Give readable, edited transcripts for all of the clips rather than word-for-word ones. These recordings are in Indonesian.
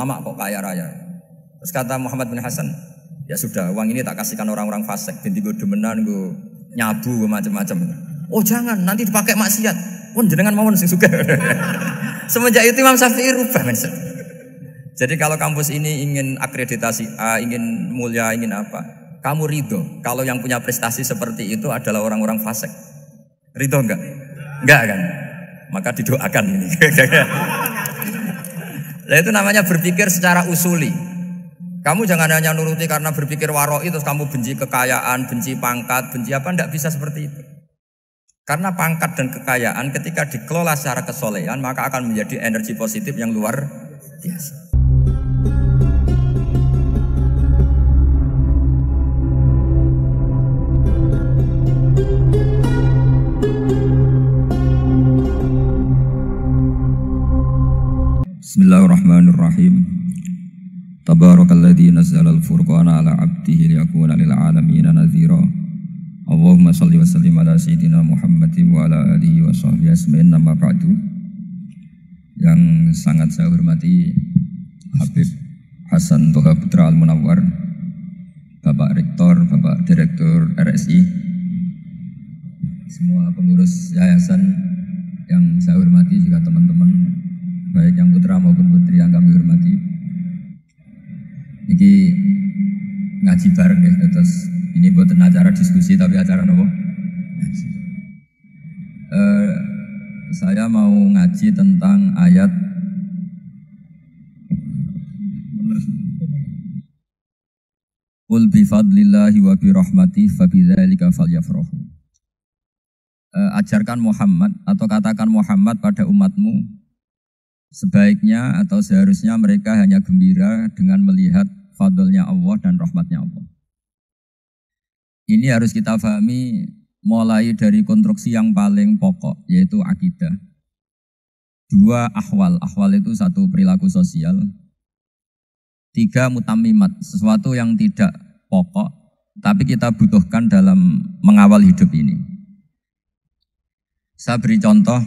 ulama kok kaya raya. Terus kata Muhammad bin Hasan, ya sudah, uang ini tak kasihkan orang-orang fasik, binti gue demenan, gue nyabu, macam-macam. Oh jangan, nanti dipakai maksiat. Pun jenengan mawon sing suka. Semenjak itu Imam Syafi'i rubah mindset. Jadi kalau kampus ini ingin akreditasi A, ingin mulia, ingin apa, kamu ridho kalau yang punya prestasi seperti itu adalah orang-orang fasik. Ridho enggak? Enggak kan? Maka didoakan ini. Nah itu namanya berpikir secara usuli. Kamu jangan hanya nuruti karena berpikir waroi terus kamu benci kekayaan, benci pangkat, benci apa, enggak bisa seperti itu. Karena pangkat dan kekayaan ketika dikelola secara kesolehan maka akan menjadi energi positif yang luar biasa. Bismillahirrahmanirrahim. Tabarakalladzi nazzala al-furqana ala 'abdihi liyakuna lil 'alamin nadhira. Allahumma shalli wa sallim ala sayyidina Muhammadin wa ala alihi wa sahbihi ajmain. Amma ba'du. Yang sangat saya hormati Habib Hasan Toha Putra Al-Munawwar, Bapak Rektor, Bapak Direktur RSI, semua pengurus yayasan yang saya hormati, juga teman-teman baik yang putra maupun putri yang kami hormati. Ini ngaji bareng ya, terus ini bukan acara diskusi tapi acara apa? Saya mau ngaji tentang ayat Qul bi fadlillahi wa bi rahmatihi fa bidzalika falyafrahu. Ajarkan Muhammad atau katakan Muhammad pada umatmu, sebaiknya atau seharusnya mereka hanya gembira dengan melihat fadlnya Allah dan rahmatnya Allah. Ini harus kita pahami mulai dari konstruksi yang paling pokok, yaitu akidah. Dua ahwal, ahwal itu satu perilaku sosial. Tiga mutammimat, sesuatu yang tidak pokok, tapi kita butuhkan dalam mengawal hidup ini. Saya beri contoh.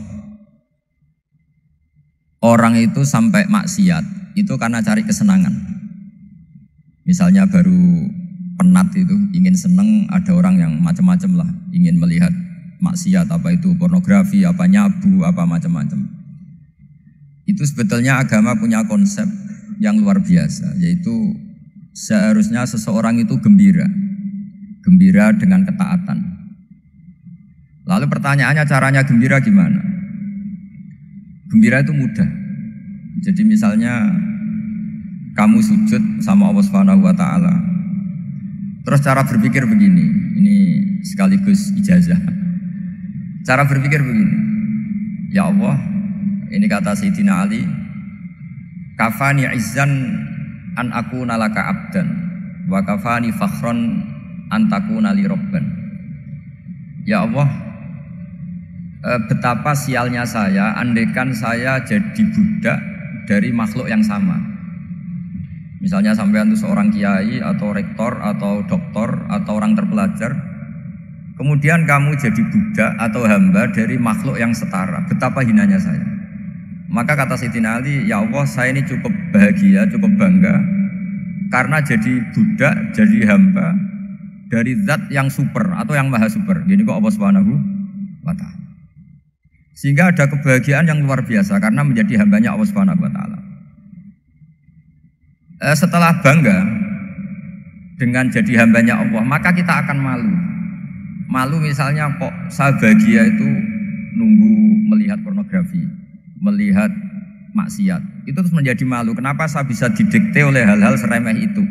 Orang itu sampai maksiat itu karena cari kesenangan. Misalnya baru penat itu, ingin seneng, ada orang yang macam-macam lah, ingin melihat maksiat, apa itu pornografi, apa nyabu, apa macam-macam. Itu sebetulnya agama punya konsep yang luar biasa, yaitu seharusnya seseorang itu gembira. Gembira dengan ketaatan. Lalu pertanyaannya caranya gembira gimana? Gembira itu mudah. Jadi misalnya kamu sujud sama Allah Subhanahu wa taala. Terus cara berpikir begini, ini sekaligus ijazah. Cara berpikir begini. Ya Allah, ini kata Sayyidina Ali, kafani izzan an akuna laka abdan wa kafani fakhron an takuna li rabban. Ya Allah, betapa sialnya saya andaikan saya jadi budak dari makhluk yang sama. Misalnya sampean itu seorang kiai atau rektor atau doktor atau orang terpelajar, kemudian kamu jadi budak atau hamba dari makhluk yang setara. Betapa hinanya saya. Maka kata Sayyidina Ali, ya Allah, saya ini cukup bahagia, cukup bangga karena jadi budak, jadi hamba dari zat yang super atau yang maha super. Jadi kok Allah Subhanahu wa taala. Sehingga ada kebahagiaan yang luar biasa karena menjadi hambanya Allah Subhanahu wa taala. Setelah bangga dengan jadi hambanya Allah, maka kita akan malu. Malu misalnya kok saya bahagia itu nunggu melihat pornografi, melihat maksiat. Itu terus menjadi malu. Kenapa saya bisa didikte oleh hal-hal seremeh itu?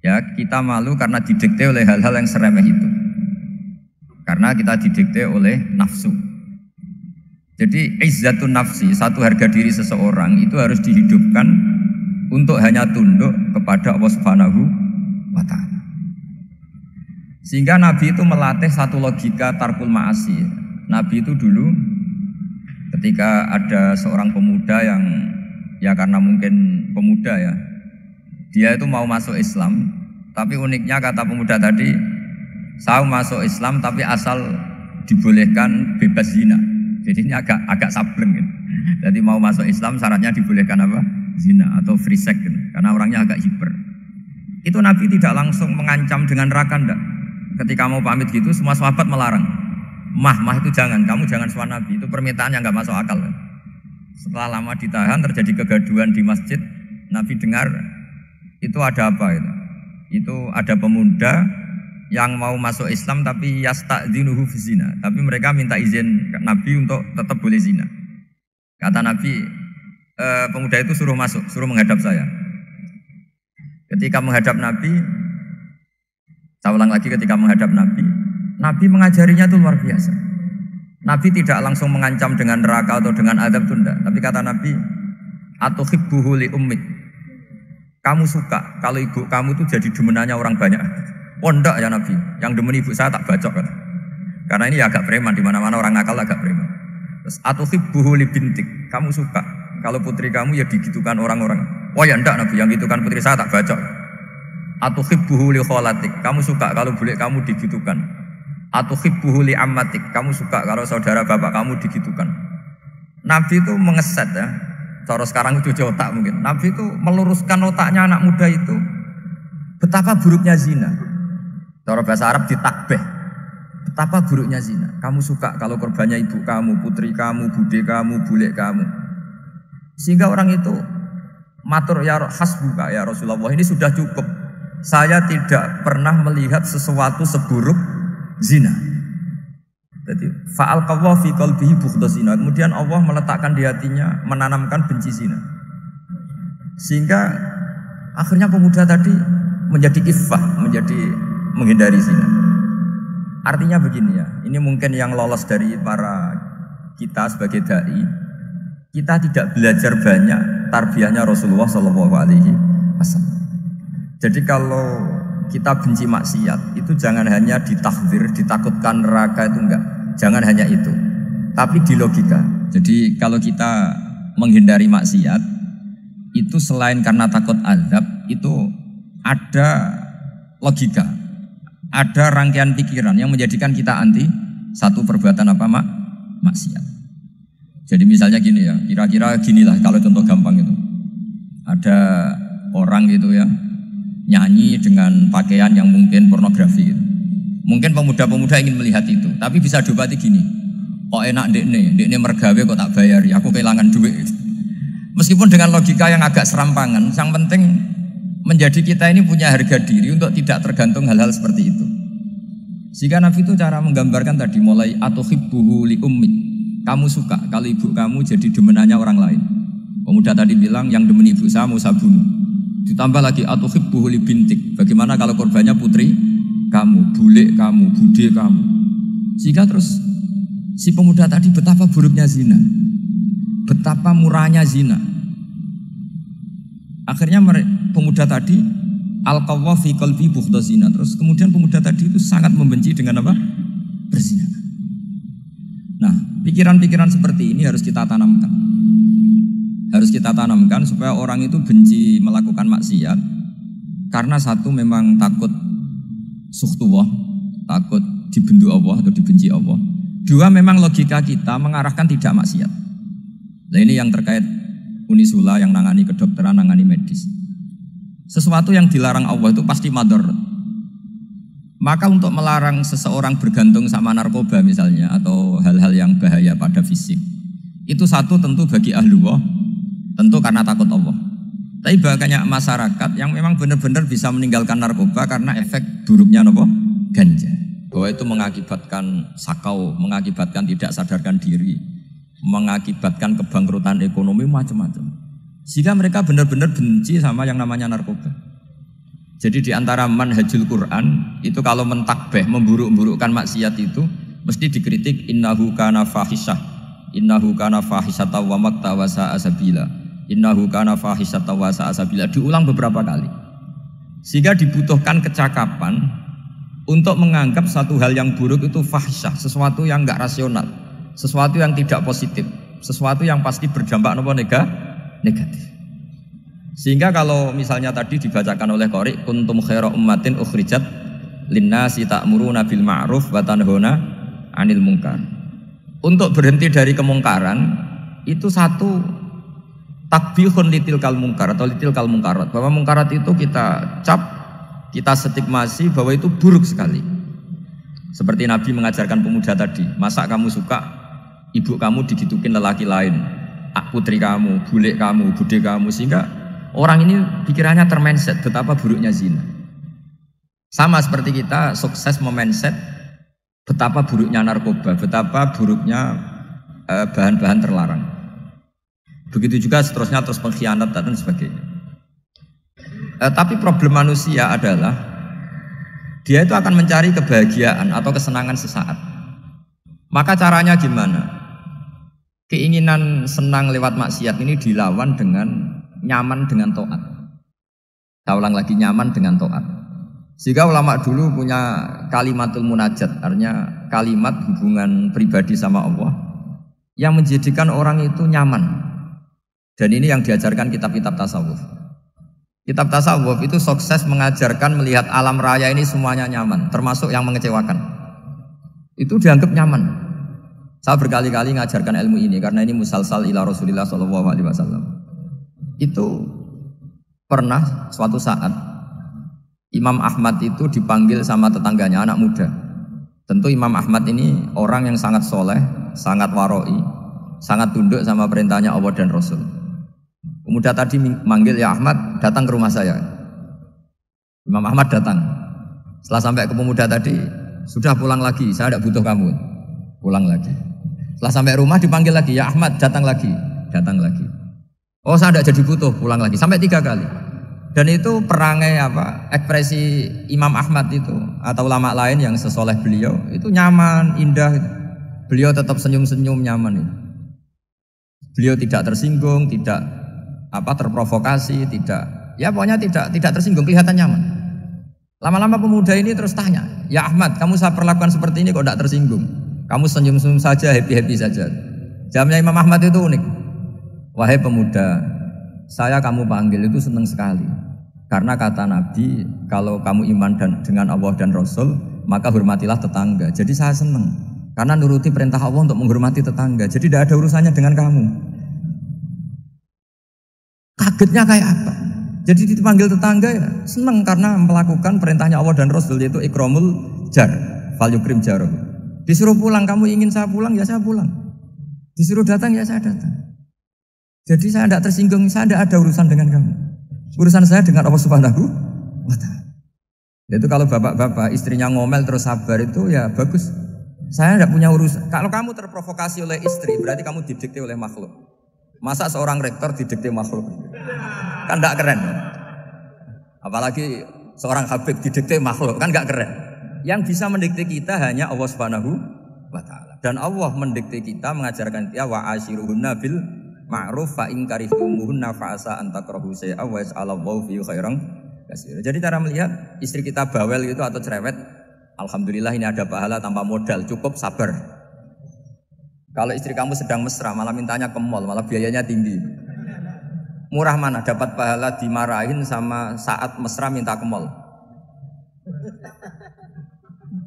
Ya, kita malu karena didikte oleh hal-hal yang seremeh itu. Karena kita didikte oleh nafsu. Jadi izzatun nafsi, satu harga diri seseorang itu harus dihidupkan untuk hanya tunduk kepada Allah Subhanahu wa taala. Sehingga Nabi itu melatih satu logika tarkul ma'asi. Nabi itu dulu ketika ada seorang pemuda yang ya karena mungkin pemuda ya, dia itu mau masuk Islam, tapi uniknya kata pemuda tadi, saya masuk Islam tapi asal dibolehkan bebas zina. Jadi ini agak sableng gitu. Jadi mau masuk Islam syaratnya dibolehkan apa? zina atau free sex gitu, karena orangnya agak hiper. Itu Nabi tidak langsung mengancam dengan neraka enggak. Ketika mau pamit gitu semua sahabat melarang. Mah itu jangan, kamu jangan suan Nabi, itu permintaan yang enggak masuk akal. Setelah lama ditahan terjadi kegaduhan di masjid, Nabi dengar itu ada apa itu? Itu ada pemuda yang mau masuk Islam tapi yasta'dzinuhu fi zina, tapi mereka minta izin Nabi untuk tetap boleh zina. Kata Nabi, pemuda itu suruh masuk, suruh menghadap saya. Ketika menghadap Nabi, saya ulang lagi, ketika menghadap Nabi, Nabi mengajarinya itu luar biasa. Nabi tidak langsung mengancam dengan neraka atau dengan azab itu enggak. Tapi kata Nabi, atuhibbuhu li ummik. Kamu suka kalau ibu kamu itu jadi demenannya orang banyak. Oh enggak ya Nabi, yang demen ibu saya tak bacok kan. Karena ini agak preman, di mana-mana orang nakal agak preman. Terus atuhibbuhu li bintik. Kamu suka kalau putri kamu ya digitukan orang-orang. Oh ya enggak Nabi, yang gitukan putri saya tak bacok. Atuhibbuhu li kholatik. Kamu suka kalau bule kamu digitukan. Atuhibbuhu li ammatik. Kamu suka kalau saudara bapak kamu digitukan. Nabi itu mengeset ya. Cara sekarang itu cuci otak mungkin. Nabi itu meluruskan otaknya anak muda itu. Betapa buruknya zina. Cara bahasa Arab ditakbih. Betapa buruknya zina. Kamu suka kalau korbannya ibu kamu, putri kamu, bude kamu, bule kamu. Sehingga orang itu matur ya hasbuka ya Rasulullah, ini sudah cukup. Saya tidak pernah melihat sesuatu seburuk zina. Jadi fa'al qawwa fi qalbihi bughdha zina. Kemudian Allah meletakkan di hatinya, menanamkan benci zina. Sehingga akhirnya pemuda tadi menjadi iffah, menjadi menghindari zina. Artinya begini ya, ini mungkin yang lolos dari para kita sebagai dai, kita tidak belajar banyak tarbiyahnya Rasulullah SAW. Jadi kalau kita benci maksiat itu jangan hanya ditakhdir, ditakutkan neraka, itu enggak. Jangan hanya itu, tapi di logika. Jadi kalau kita menghindari maksiat itu selain karena takut azab, itu ada logika, ada rangkaian pikiran yang menjadikan kita anti satu perbuatan apa maksiat. Jadi misalnya gini ya, kira-kira ginilah kalau contoh gampang itu. Ada orang gitu ya, nyanyi dengan pakaian yang mungkin pornografi gitu. Mungkin pemuda-pemuda ingin melihat itu, tapi bisa diobati gini. Kok enak dekne mergawe kok tak bayari, aku kehilangan duit gitu. Meskipun dengan logika yang agak serampangan, yang penting menjadi kita ini punya harga diri untuk tidak tergantung hal-hal seperti itu. Sehingga Nabi itu cara menggambarkan tadi mulai atuhibbuhu li ummik. Kamu suka kalau ibu kamu jadi demenannya orang lain. Pemuda tadi bilang yang demen ibu saya mau saya bunuh. Ditambah lagi atuhibbuhu li bintik. Bagaimana kalau korbannya putri kamu, bule kamu, bude kamu. Sehingga terus si pemuda tadi betapa buruknya zina, betapa murahnya zina. Akhirnya pemuda tadi al-qawwa fi qalbi bughdha zina. Terus kemudian pemuda tadi itu sangat membenci dengan apa? Berzina. Nah, pikiran-pikiran seperti ini harus kita tanamkan. Harus kita tanamkan supaya orang itu benci melakukan maksiat. Karena satu memang takut suhtullah, takut dibendu Allah atau dibenci Allah. Dua, memang logika kita mengarahkan tidak maksiat. Nah ini yang terkait Unisula yang nangani kedokteran, nangani medis. Sesuatu yang dilarang Allah itu pasti madharat. Maka untuk melarang seseorang bergantung sama narkoba misalnya atau hal-hal yang bahaya pada fisik, itu satu tentu bagi ahlullah, tentu karena takut Allah. Tapi banyak masyarakat yang memang benar-benar bisa meninggalkan narkoba karena efek buruknya ganja. Bahwa itu mengakibatkan sakau, mengakibatkan tidak sadarkan diri, mengakibatkan kebangkrutan ekonomi macam-macam. Sehingga mereka benar-benar benci sama yang namanya narkoba. Jadi di antara manhajul Quran itu kalau mentakbih, memburuk-burukkan maksiat itu mesti dikritik innahu kana fahisyah, innahu kana fahisyata wa maqta wa sa'a sabila, innahu kana fahisyata wa sa'a sabila, diulang beberapa kali. Sehingga dibutuhkan kecakapan untuk menganggap satu hal yang buruk itu fahisyah, sesuatu yang enggak rasional, sesuatu yang tidak positif, sesuatu yang pasti berdampak negatif. Sehingga kalau misalnya tadi dibacakan oleh Qori, kuntum khaira ummatin ukhrijat linnasi ta'muruna bil ma'ruf wa tanhauna 'anil munkar. Untuk berhenti dari kemungkaran itu satu takbihun litil kal mungkar atau litil kal mungkarat, bahwa mungkarat itu kita cap, kita stigmasi bahwa itu buruk sekali. Seperti Nabi mengajarkan pemuda tadi, masa kamu suka ibu kamu digitukin lelaki lain, putri kamu, bule kamu, bude kamu, sehingga orang ini pikirannya termindset betapa buruknya zina. Sama seperti kita sukses memindset betapa buruknya narkoba, betapa buruknya bahan-bahan terlarang. Begitu juga seterusnya, terus pengkhianat dan sebagainya. Tapi problem manusia adalah dia itu akan mencari kebahagiaan atau kesenangan sesaat. Maka caranya gimana? Keinginan senang lewat maksiat ini dilawan dengan nyaman dengan taat. Saya ulang lagi, nyaman dengan taat. Sehingga ulama dulu punya kalimatul munajat, artinya kalimat hubungan pribadi sama Allah yang menjadikan orang itu nyaman. Dan ini yang diajarkan kitab-kitab tasawuf. Kitab tasawuf itu sukses mengajarkan melihat alam raya ini semuanya nyaman, termasuk yang mengecewakan. Itu dianggap nyaman. Saya berkali-kali mengajarkan ilmu ini karena ini musalsal ila Rasulillah SAW. Itu pernah suatu saat Imam Ahmad itu dipanggil sama tetangganya, anak muda. Tentu Imam Ahmad ini orang yang sangat soleh, sangat waroi, sangat tunduk sama perintahnya Allah dan Rasul. Pemuda tadi manggil, ya Ahmad, datang ke rumah saya. Imam Ahmad datang. Setelah sampai ke pemuda tadi, sudah pulang lagi, saya tidak butuh kamu. Pulang lagi. Setelah sampai rumah dipanggil lagi, ya Ahmad, datang lagi. Datang lagi. Oh, saya tidak jadi butuh, pulang lagi. Sampai 3 kali. Dan itu perangai ekspresi Imam Ahmad itu atau ulama lain yang sesoleh beliau itu nyaman, indah. Beliau tetap senyum-senyum nyaman itu. Beliau tidak tersinggung, tidak terprovokasi, ya pokoknya tidak tersinggung, kelihatan nyaman. Lama-lama pemuda ini terus tanya, ya Ahmad, kamu saya perlakukan seperti ini kok tidak tersinggung? Kamu senyum-senyum saja, happy-happy saja. Jawabnya Imam Ahmad itu unik. Wahai pemuda, saya kamu panggil itu senang sekali. Karena kata Nabi, kalau kamu iman dengan Allah dan Rasul, maka hormatilah tetangga. Jadi saya senang, karena nuruti perintah Allah untuk menghormati tetangga. Jadi tidak ada urusannya dengan kamu. Kagetnya kayak apa? Jadi dipanggil tetangga ya senang karena melakukan perintahnya Allah dan Rasul, yaitu ikramul jar, fal yukrim jaroh. Disuruh pulang, kamu ingin saya pulang, ya saya pulang. Disuruh datang, ya saya datang. Jadi saya tidak tersinggung, saya tidak ada urusan dengan kamu. Urusan saya dengan Allah Subhanahu wa Ta'ala. Itu kalau bapak-bapak istrinya ngomel terus sabar itu ya bagus. Saya tidak punya urusan. Kalau kamu terprovokasi oleh istri, berarti kamu didikte oleh makhluk. Masa seorang rektor didikte makhluk? Kan tidak keren. Apalagi seorang habib didikte makhluk, kan tidak keren. Yang bisa mendikte kita hanya Allah Subhanahu wa Ta'ala. Dan Allah mendikte kita, mengajarkan kita wa ashiruhunna bil ma'ruf fa in karihtumuhunna fa asa an takrahu shay'an wa yaj'alallahu fi khairan katsira. Jadi cara melihat istri kita bawel gitu atau cerewet, alhamdulillah ini ada pahala tanpa modal, cukup sabar. Kalau istri kamu sedang mesra, malah mintanya ke mall, malah biayanya tinggi. Murah mana dapat pahala dimarahin sama saat mesra minta ke mall?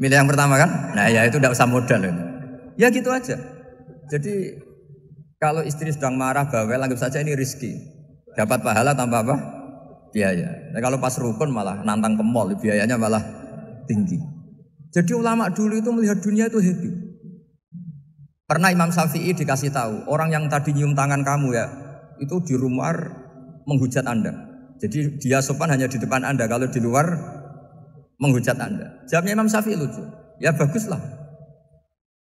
Milih yang pertama kan? Nah ya itu tidak usah modal. Ya gitu aja. Jadi kalau istri sedang marah, bawel, anggap saja ini rezeki. Dapat pahala tanpa apa? Biaya. Nah kalau pas rukun malah nantang ke mall, biayanya malah tinggi. Jadi ulama dulu itu melihat dunia itu happy. Pernah Imam Syafi'i dikasih tahu, orang yang tadi nyium tangan kamu ya, itu di rumah menghujat Anda. Jadi dia sopan hanya di depan Anda, kalau di luar menghujat Anda. Jawabnya Imam Syafi'i lucu. Ya baguslah.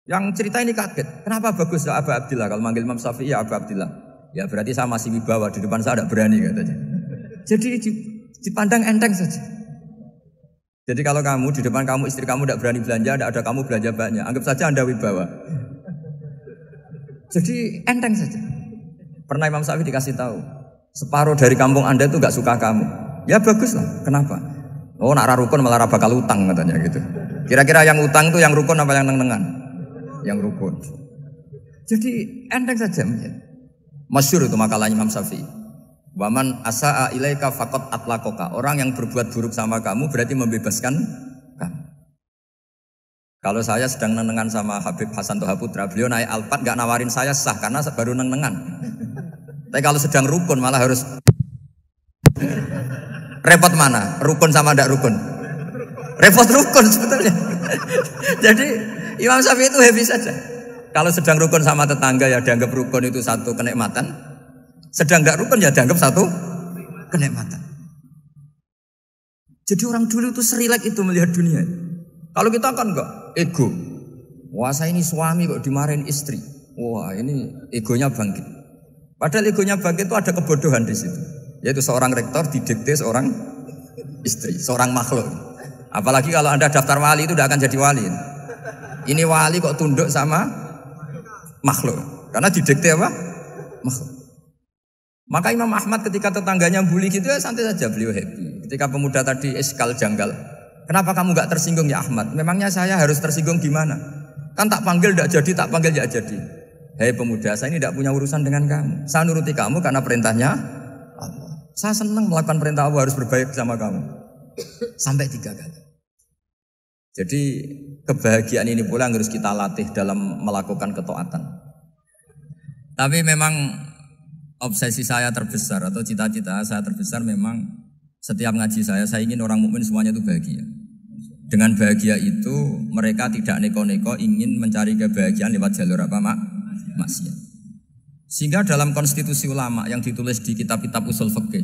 Yang cerita ini kaget. Kenapa bagus ya Aba Abdillah? Kalau manggil Imam Syafi'i ya Aba Abdillah. Ya berarti saya masih wibawa, di depan saya tidak berani katanya. Jadi dipandang enteng saja. Jadi kalau kamu di depan kamu istri kamu tidak berani belanja, tidak ada kamu belanja banyak, anggap saja Anda wibawa. Jadi enteng saja. Pernah Imam Syafi'i dikasih tahu, separuh dari kampung Anda itu gak suka kamu. Ya bagus lah. Kenapa? Oh nak rukun malah bakal utang katanya gitu. Kira-kira yang utang itu yang rukun apa yang neng-nengan? Yang rukun. Jadi enteng saja. Masyhur itu makalahnya Imam Syafi'i. Waman asa'a ilaika faqad atlaqaka. Orang yang berbuat buruk sama kamu berarti membebaskan kamu. Kalau saya sedang nenengan sama Habib Hasan Toha Putra, beliau naik Alphard gak nawarin saya sah karena baru nenengan. Tapi kalau sedang rukun malah harus repot mana? Rukun sama tidak rukun? Repot rukun sebetulnya. Jadi Imam Syafi'i itu happy saja. Kalau sedang rukun sama tetangga ya dianggap rukun itu satu kenikmatan. Sedang tidak rukun ya dianggap satu kenikmatan. Jadi orang dulu itu serilek itu melihat dunia. Kalau kita kan enggak, ego. Wah saya ini suami kok dimarahin istri. Wah ini egonya bangkit. Padahal egonya bangkit itu ada kebodohan di situ. Yaitu seorang rektor didikte seorang istri, seorang makhluk. Apalagi kalau Anda daftar wali itu tidak akan jadi wali. Ini wali kok tunduk sama makhluk. Karena didikte apa? Makhluk. Maka Imam Ahmad ketika tetangganya bully gitu ya santai saja, beliau happy. Ketika pemuda tadi eskal janggal, kenapa kamu gak tersinggung ya Ahmad? Memangnya saya harus tersinggung gimana? Kan tak panggil tidak jadi, tak panggil tidak jadi. Hei pemuda, saya ini tidak punya urusan dengan kamu. Saya nuruti kamu karena perintahnya Allah. Saya senang melakukan perintah Allah, harus berbaik sama kamu. Sampai 3 kali. Jadi kebahagiaan ini pula yang harus kita latih dalam melakukan ketaatan. Tapi memang obsesi saya terbesar atau cita-cita saya terbesar memang setiap ngaji saya ingin orang mukmin semuanya itu bahagia. Dengan bahagia itu mereka tidak neko-neko ingin mencari kebahagiaan lewat jalur apa maksiat. Sehingga dalam konstitusi ulama yang ditulis di kitab-kitab usul fikih,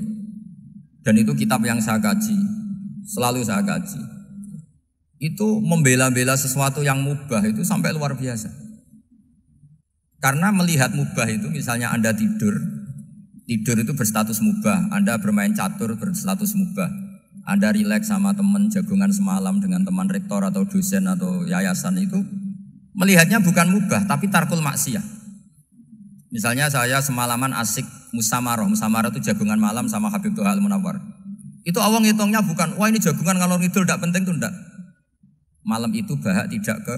dan itu kitab yang saya kaji, selalu saya kaji, itu membela-bela sesuatu yang mubah itu sampai luar biasa. Karena melihat mubah itu misalnya Anda tidur itu berstatus mubah, Anda bermain catur berstatus mubah, Anda rileks sama teman jagungan semalam dengan teman rektor atau dosen atau yayasan itu melihatnya bukan mubah tapi tarkul maksiyah. Misalnya saya semalaman asik musyawarah itu jagungan malam sama Habib Toha Al-Munawwar. Itu awang hitungnya bukan, wah ini jagungan ngalor ngidul tidak penting, itu tidak. Malam itu bahak tidak ke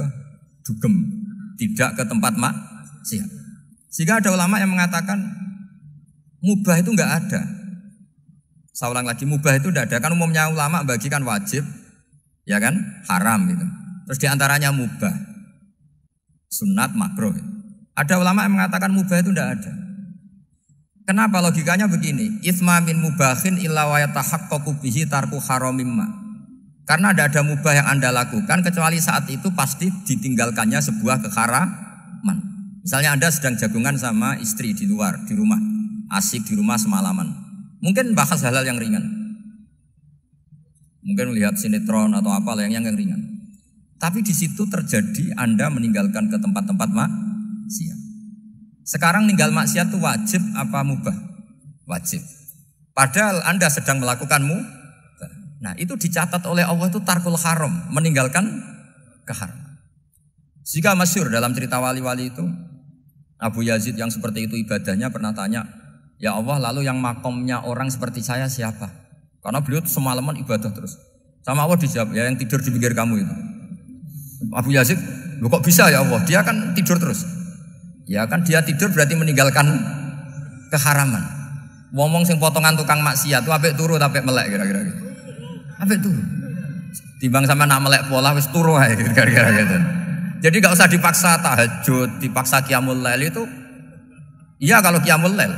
dugem, tidak ke tempat maksiat. Sehingga ada ulama yang mengatakan mubah itu enggak ada. Saya ulang lagi, mubah itu enggak ada. Kan umumnya ulama bagikan wajib, ya kan, haram gitu. Terus diantaranya mubah, sunat, makruh. Ada ulama yang mengatakan mubah itu enggak ada. Kenapa? Logikanya begini, itsma min mubahin illa wa yatahaqqaqu bihi tarku haramimma. Karena tidak ada mubah yang Anda lakukan kecuali saat itu pasti ditinggalkannya sebuah keharaman. Misalnya Anda sedang jagungan sama istri di luar, di rumah, asik di rumah semalaman. Mungkin bahas hal-hal yang ringan. Mungkin melihat sinetron atau apa yang ringan. Tapi di situ terjadi Anda meninggalkan ke tempat-tempat maksiat. Sekarang ninggal maksiat itu wajib apa mubah? Wajib. Padahal Anda sedang melakukan mubah. Nah itu dicatat oleh Allah itu tarkul haram, meninggalkan keharaman. Jika masyhur dalam cerita wali-wali itu, Abu Yazid yang seperti itu ibadahnya pernah tanya, ya Allah lalu yang makomnya orang seperti saya siapa? Karena beliau semalaman ibadah terus. Sama Allah dijawab, ya yang tidur di pinggir kamu itu. Abu Yazid, loh kok bisa ya Allah? Dia kan tidur terus. Ya kan dia tidur berarti meninggalkan keharaman. Ngomong sing potongan tukang maksiat tuh apik turu tapi melek kira-kira gitu. Apik turu. Timbang sama nak melek pola wis turu ae kira-kira gitu. Jadi enggak usah dipaksa tahajud, dipaksa qiyamul lail itu. Iya kalau qiyamul lail.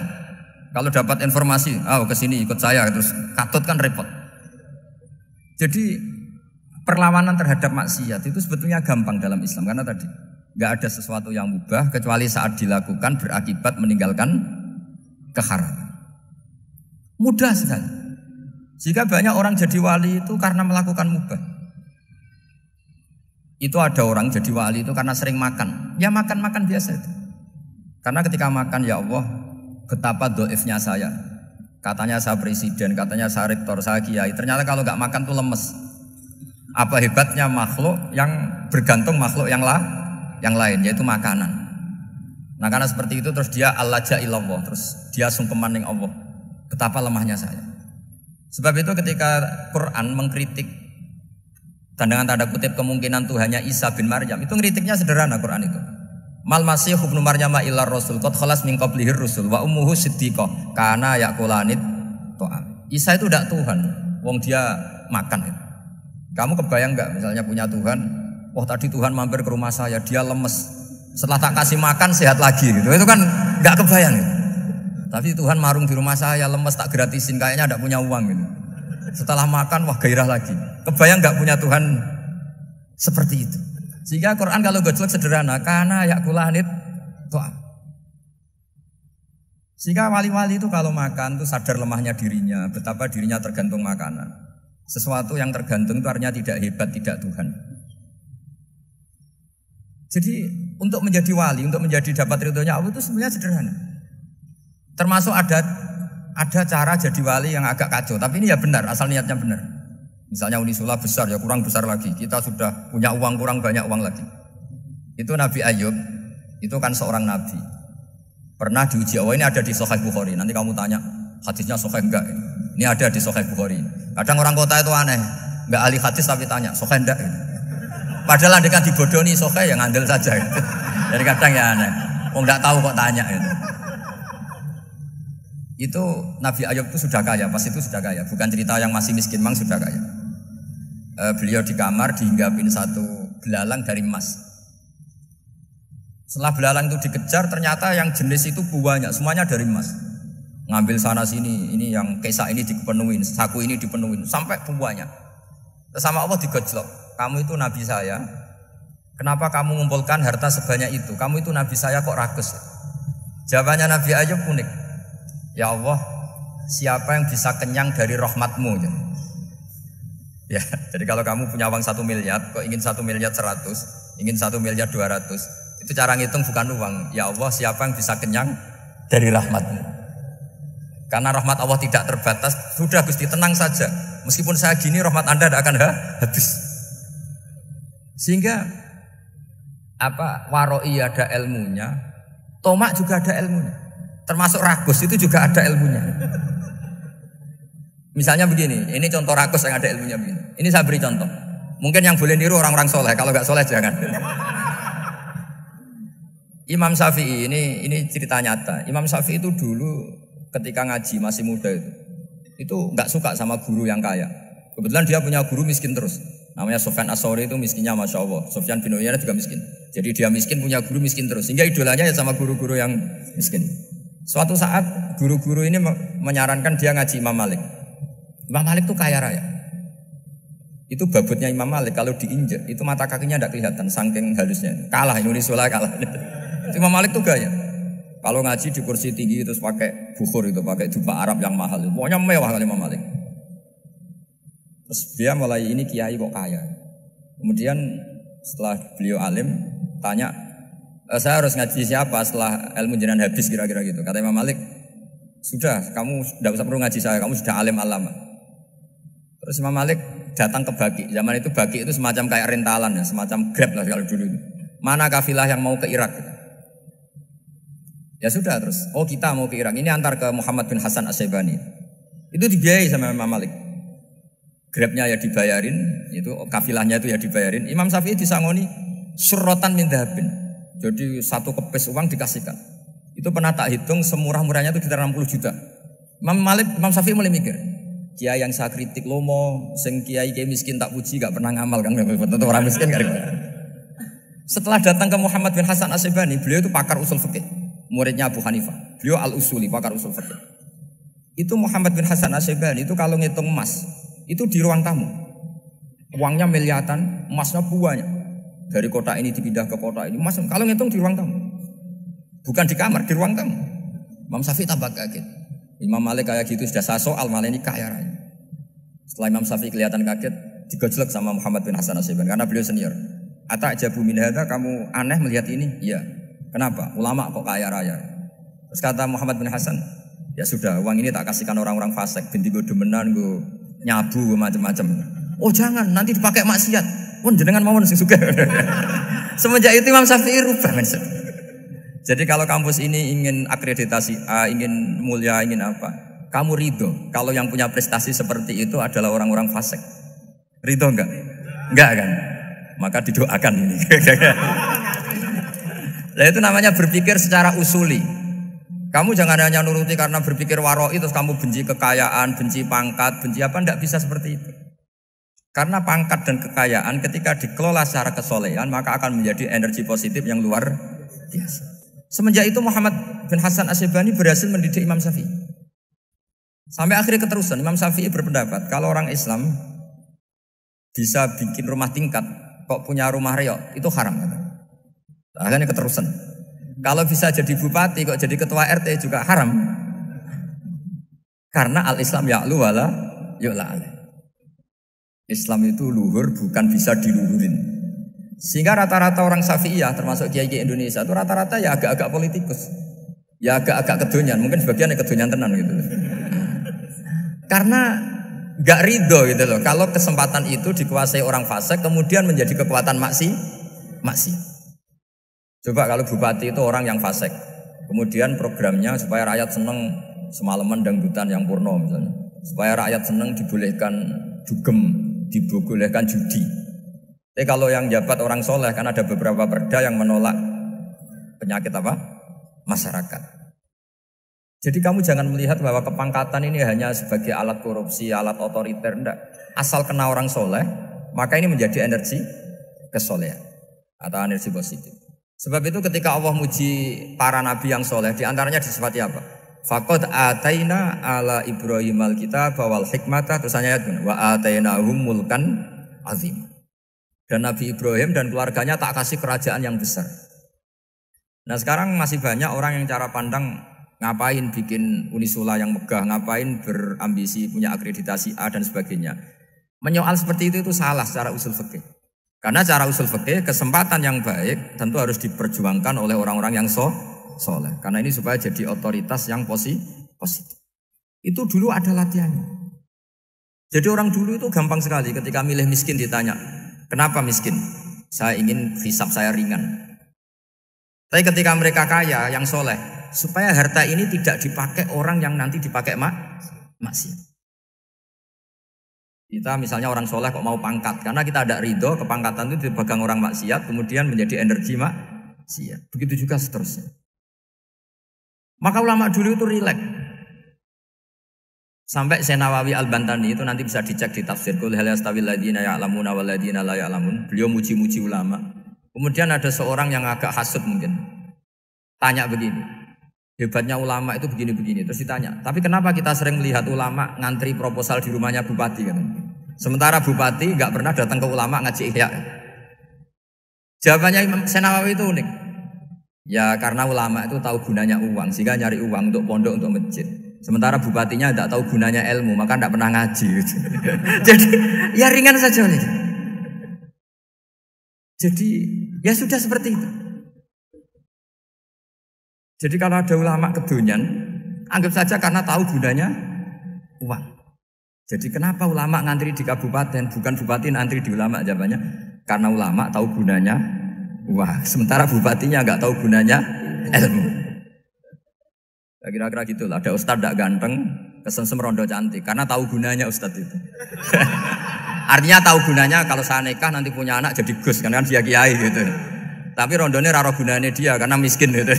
Kalau dapat informasi, ke sini ikut saya terus katut kan repot. Jadi perlawanan terhadap maksiat itu sebetulnya gampang dalam Islam karena tadi enggak ada sesuatu yang mubah kecuali saat dilakukan berakibat meninggalkan keharaman. Mudah sekali. Jika banyak orang jadi wali itu karena melakukan mubah. Itu ada orang jadi wali itu karena sering makan. Ya makan-makan biasa itu. Karena ketika makan, ya Allah, betapa doifnya saya. Katanya saya presiden, katanya saya rektor, saya kiai. Ternyata kalau nggak makan tuh lemes. Apa hebatnya makhluk yang bergantung makhluk yang lain, yaitu makanan. Nah karena seperti itu terus dia al-laja ilallah, terus dia sungkeman ning Allah. Betapa lemahnya saya. Sebab itu ketika Quran mengkritik dengan tanda kutip kemungkinan Tuhannya Isa bin Maryam, itu ngeritiknya sederhana Quran itu. Mal masih ibnu Maryam illar rasul qad khalas min qablihir rusul wa ummuhu siddiqah kana yaqulanit ta'am. Isa itu tidak Tuhan, wong dia makan. Kamu kebayang enggak misalnya punya Tuhan, tadi Tuhan mampir ke rumah saya, dia lemes. Setelah tak kasih makan sehat lagi gitu. Itu kan enggak kebayang gitu. Tapi Tuhan marung di rumah saya, lemes tak gratisin, kayaknya tidak punya uang gitu. Setelah makan, wah gairah lagi. Kebayang nggak punya Tuhan seperti itu. Sehingga Quran kalau gojlok sederhana, karena yakulanit Tuhan. Sehingga wali-wali itu kalau makan itu sadar lemahnya dirinya, betapa dirinya tergantung makanan. Sesuatu yang tergantung itu artinya tidak hebat, tidak Tuhan. Jadi untuk menjadi wali, untuk menjadi dapat ridhonya Allah itu sebenarnya sederhana. Termasuk ada cara jadi wali yang agak kacau, tapi ini ya benar, asal niatnya benar. Misalnya Unisula besar, ya kurang besar lagi. Kita sudah punya uang, kurang banyak uang lagi. Itu Nabi Ayub, itu kan seorang nabi. Pernah diuji Allah, ini ada di Sahih Bukhari. Nanti kamu tanya, hadisnya Sahih enggak? Ini ada di Sahih Bukhari. Kadang orang kota itu aneh, enggak ahli hadis tapi tanya, Sahih enggak? Padahal andai kan dibodohi Sahih, yang ngandel saja. Gitu. Jadi kadang ya aneh, enggak tahu kok tanya gitu. Itu Nabi Ayub itu sudah kaya, pas itu sudah kaya. Bukan cerita yang masih miskin, memang sudah kaya. Beliau di kamar dihinggapin satu belalang dari emas. Setelah belalang itu dikejar, ternyata yang jenis itu banyak, semuanya dari emas. Ngambil sana sini, ini yang kesak ini dipenuhin, saku ini dipenuhin, sampai banyak. Sama Allah digojlok, kamu itu Nabi saya, kenapa kamu mengumpulkan harta sebanyak itu? Kamu itu Nabi saya kok rakus? Jawabannya Nabi Ayub unik. Ya Allah, siapa yang bisa kenyang dari rahmatmu? Ya, jadi kalau kamu punya uang 1 miliar, kok ingin 1 miliar 100, ingin 1 miliar 200, itu cara ngitung bukan uang. Ya Allah, siapa yang bisa kenyang dari rahmatmu? Karena rahmat Allah tidak terbatas. Sudah Gusti, tenang saja. Meskipun saya gini, rahmat Anda tidak akan habis. Sehingga waroi ada ilmunya, tomak juga ada ilmunya. Termasuk ragus itu juga ada ilmunya. Misalnya begini, ini contoh ragus yang ada ilmunya begini. Ini saya beri contoh. Mungkin yang boleh niru orang-orang soleh, kalau nggak soleh jangan. Imam Syafi'i ini cerita nyata. Imam Syafi'i itu dulu ketika ngaji masih muda itu nggak suka sama guru yang kaya. Kebetulan dia punya guru miskin terus. Namanya Sufyan As-Tsauri, itu miskinnya Masya Allah. Sufyan bin Uyainah juga miskin. Jadi dia miskin punya guru miskin terus. Sehingga idolanya ya sama guru-guru yang miskin. Suatu saat guru-guru ini menyarankan dia ngaji Imam Malik. Imam Malik itu kaya raya. Itu babutnya Imam Malik kalau diinjak itu mata kakinya tidak kelihatan saking halusnya. Kalah Indonesia kalah. Imam Malik itu gaya. Kalau ngaji di kursi tinggi terus pakai bukhur itu, pakai jubah Arab yang mahal. Pokoknya mewah kali Imam Malik. Terus dia mulai ini kiai kok kaya. Kemudian setelah beliau alim tanya, saya harus ngaji siapa setelah ilmu jenengan habis kira-kira gitu. Kata Imam Malik, sudah kamu tidak usah perlu ngaji saya, kamu sudah alim alama. Terus Imam Malik datang ke Baqi. Zaman itu Baqi itu semacam kayak rentalan ya, semacam Grab lah kalau dulu. Mana kafilah yang mau ke Irak? Ya sudah terus, oh kita mau ke Irak. Ini antar ke Muhammad bin Hasan As-Syaibani. Itu dibiayai sama Imam Malik. Grabnya ya dibayarin, itu kafilahnya itu ya dibayarin. Imam Syafi'i disangoni surrotan min dhahabin. Jadi satu kepes uang dikasihkan. Itu pernah tak hitung semurah-murahnya itu sekitar 60 juta. Imam Syafi'i mulai mikir, kiai yang saya kritik lomo, sing kiai miskin tak puji gak pernah ngamal kan, tentu orang miskin gak ada. Setelah datang ke Muhammad bin Hasan As-Syaibani, beliau itu pakar usul fikih, muridnya Abu Hanifah. Beliau al-usuli, pakar usul fikih. Itu Muhammad bin Hasan As-Syaibani itu kalau ngitung emas, itu di ruang tamu. Uangnya miliatan, emasnya banyak. Dari kota ini dipindah ke kota ini, emas kalau ngitung di ruang tamu. Bukan di kamar, di ruang tamu. Imam Syafi'i tambah kaget. Imam Malik kayak gitu sudah saya soal, malah ini kaya raya. Setelah Imam Syafi'i kelihatan kaget, digojlok sama Muhammad bin Hasan As-Syaibani karena beliau senior. Ata'jabu min hadza, kamu aneh melihat ini? Iya. Kenapa? Ulama kok kaya raya. Terus kata Muhammad bin Hasan, ya sudah, uang ini tak kasihkan orang-orang fasik, binti gue demenan, gue nyabu, gue macam-macam. Oh jangan, nanti dipakai maksiat. Pun jenengan mawon sing sugih. Semenjak itu Imam Syafi'i rubah mindset. Jadi kalau kampus ini ingin akreditasi A, ingin mulia, ingin apa, kamu ridho kalau yang punya prestasi seperti itu adalah orang-orang fasik. Ridho enggak? Enggak kan? Maka didoakan ini. Nah itu namanya berpikir secara usuli. Kamu jangan hanya nuruti karena berpikir waroi terus kamu benci kekayaan, benci pangkat, benci apa, enggak bisa seperti itu. Karena pangkat dan kekayaan ketika dikelola secara kesolehan maka akan menjadi energi positif yang luar biasa. Semenjak itu Muhammad bin Hasan Asy'ibani berhasil mendidik Imam Syafi'i. Sampai akhirnya keterusan Imam Syafi'i berpendapat kalau orang Islam bisa bikin rumah tingkat kok punya rumah reok itu haram. Akhirnya keterusan. Kalau bisa jadi bupati kok jadi ketua RT juga haram. Karena al-Islam ya'lu wala yu'la alaih. Islam itu luhur bukan bisa diluhurin. Sehingga rata-rata orang Syafi'iyah termasuk kiai-kiai Indonesia itu rata-rata ya agak-agak politikus. Ya agak-agak kedonyan, mungkin sebagian yang kedonyan tenan gitu. Karena gak ridho gitu loh. Kalau kesempatan itu dikuasai orang fasik kemudian menjadi kekuatan maksiat. Coba kalau bupati itu orang yang fasik, kemudian programnya supaya rakyat seneng semalaman dangdutan yang purno misalnya, supaya rakyat seneng dibolehkan dugem, dibolehkan judi. Tapi kalau yang jabat orang soleh kan ada beberapa perda yang menolak penyakit apa? Masyarakat. Jadi kamu jangan melihat bahwa kepangkatan ini hanya sebagai alat korupsi, alat otoriter, enggak. Asal kena orang soleh, maka ini menjadi energi kesolehan atau energi positif. Sebab itu ketika Allah muji para nabi yang soleh, diantaranya disifati apa? Faqad ataina ala Ibrahim al-kitab wal hikmata, terus ayat wa atainahum mulkan azim. Dan Nabi Ibrahim dan keluarganya tak kasih kerajaan yang besar. Nah sekarang masih banyak orang yang cara pandang ngapain bikin unisula yang megah, ngapain berambisi punya akreditasi A dan sebagainya. Menyoal seperti itu salah secara usul fikih. Karena cara usul fikih kesempatan yang baik tentu harus diperjuangkan oleh orang-orang yang soleh. Karena ini supaya jadi otoritas yang positif. Itu dulu ada latihannya. Jadi orang dulu itu gampang sekali ketika milih miskin ditanya, kenapa miskin? Saya ingin hisab saya ringan. Tapi ketika mereka kaya yang soleh, supaya harta ini tidak dipakai orang yang nanti dipakai maksiat. Kita misalnya orang soleh kok mau pangkat, karena kita ada ridho, kepangkatan itu dipegang orang maksiat, kemudian menjadi energi maksiat. Begitu juga seterusnya. Maka ulama dulu itu rileks. Sampai Senawawi Al-Bantani itu nanti bisa dicek di tafsir Qul hal yastawil ladzina ya'lamuna wal ladzina la ya'lamun. Beliau muji-muji ulama. Kemudian ada seorang yang agak hasud mungkin. Tanya begini. Hebatnya ulama itu begini-begini. Terus ditanya, tapi kenapa kita sering melihat ulama ngantri proposal di rumahnya bupati kan? Sementara bupati nggak pernah datang ke ulama ngaji ihya. Jawabannya Imam Senawawi itu unik. Ya karena ulama itu tahu gunanya uang, sehingga nyari uang untuk pondok, untuk masjid. Sementara bupatinya tidak tahu gunanya ilmu, maka tidak pernah ngaji. Jadi ya ringan saja. Jadi ya sudah seperti itu. Jadi kalau ada ulama kedonyan, anggap saja karena tahu gunanya uang. Jadi kenapa ulama ngantri di kabupaten, bukan bupati ngantri di ulama? Jawabannya karena ulama tahu gunanya uang, sementara bupatinya nggak tahu gunanya ilmu. Kira-kira gitu lah. Ada ustadz tidak ganteng, kesensem rondo cantik, karena tahu gunanya ustadz itu. Artinya tahu gunanya kalau saya nikah nanti punya anak jadi gus, karena kan dia kiai gitu. Tapi rondonya raro gunanya dia karena miskin gitu.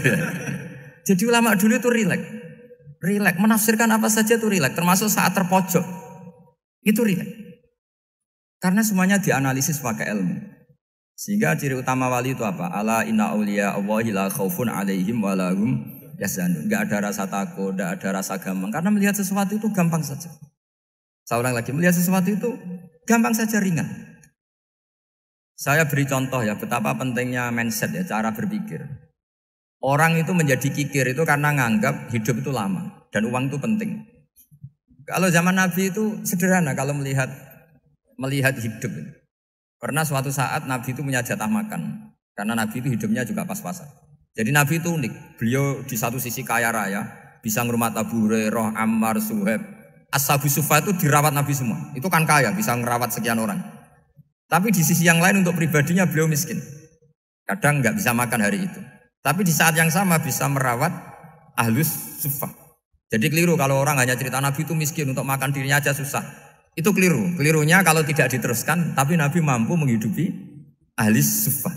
Jadi ulama dulu itu rileks, menafsirkan apa saja itu rileks, termasuk saat terpojok itu rileks. Karena semuanya dianalisis pakai ilmu. Sehingga ciri utama wali itu apa? Ala inna awliya Allahi la khaufun alaihim wa lahum yahzanun. Enggak ada rasa takut, enggak ada rasa gampang. Karena melihat sesuatu itu gampang saja. Saya ulang lagi, melihat sesuatu itu gampang saja, ringan. Saya beri contoh ya betapa pentingnya mindset ya, cara berpikir. Orang itu menjadi kikir itu karena nganggap hidup itu lama dan uang itu penting. Kalau zaman Nabi itu sederhana kalau melihat hidup. Karena suatu saat Nabi itu punya jatah makan. Karena Nabi itu hidupnya juga pas-pasan. Jadi Nabi itu unik. Beliau di satu sisi kaya raya, bisa ngerumat Abu Hurairah, Ammar, Suhaib. Ashabu Sufa itu dirawat Nabi semua. Itu kan kaya, bisa ngerawat sekian orang. Tapi di sisi yang lain untuk pribadinya beliau miskin. Kadang nggak bisa makan hari itu. Tapi di saat yang sama bisa merawat Ahlus Sufa. Jadi keliru kalau orang hanya cerita Nabi itu miskin, untuk makan dirinya aja susah. Itu keliru. Kelirunya kalau tidak diteruskan, tapi Nabi mampu menghidupi Ahlus Sufa.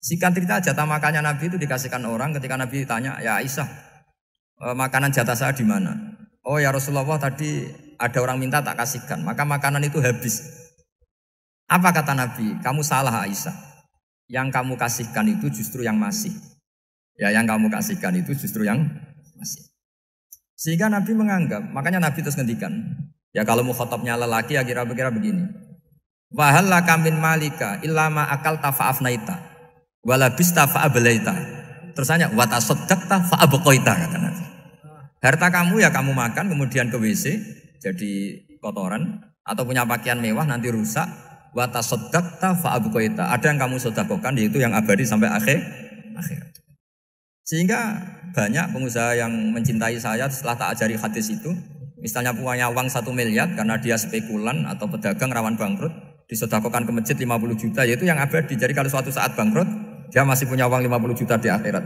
Singkat cerita jatah makannya Nabi itu dikasihkan orang ketika Nabi ditanya, ya Aisyah, makanan jatah saya di mana? Oh ya Rasulullah, tadi ada orang minta tak kasihkan, maka makanan itu habis. Apa kata Nabi? Kamu salah Aisyah. Yang kamu kasihkan itu justru yang masih. Ya yang kamu kasihkan itu justru yang masih. Sehingga Nabi menganggap, makanya Nabi terus ngendikan, ya kalau mukhatabnya lelaki ya kira-kira begini. Wa hal laka min malika illa ma akalta fa afnaita wa labista fa ablaita. Terus tanya wa tasaddaqta fa abqaita kata Nabi. Harta kamu ya kamu makan kemudian ke WC jadi kotoran atau punya pakaian mewah nanti rusak wa tasaddaqta fa abqaita. Ada yang kamu sedekahkan yaitu yang abadi sampai akhir. Sehingga banyak pengusaha yang mencintai saya setelah tak ajari hadis itu, misalnya punya uang 1 miliar karena dia spekulan atau pedagang rawan bangkrut, disedekahkan ke masjid 50 juta, yaitu yang abadi. Jadi kalau suatu saat bangkrut, dia masih punya uang 50 juta di akhirat.